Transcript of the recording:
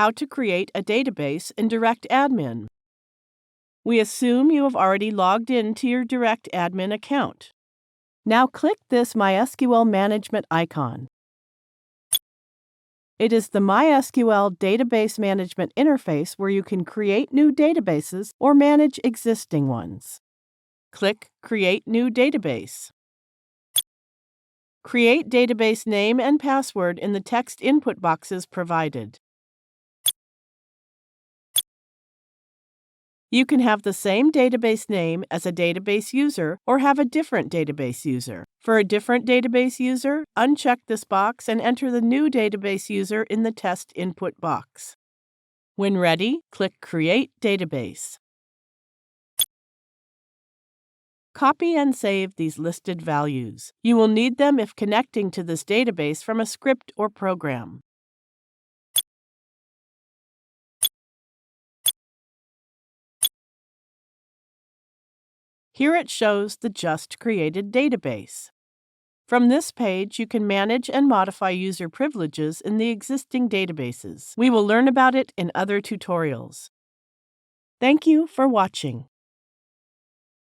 how to create a database in DirectAdmin. We assume you have already logged in to your DirectAdmin account. Now click this MySQL Management icon. It is the MySQL Database Management interface where you can create new databases or manage existing ones. Click Create New Database. Create database name and password in the text input boxes provided. You can have the same database name as a database user or have a different database user. For a different database user, uncheck this box and enter the new database user in the test input box. When ready, click Create Database. Copy and save these listed values. You will need them if connecting to this database from a script or program. Here it shows the just created database. From this page, you can manage and modify user privileges in the existing databases. We will learn about it in other tutorials. Thank you for watching.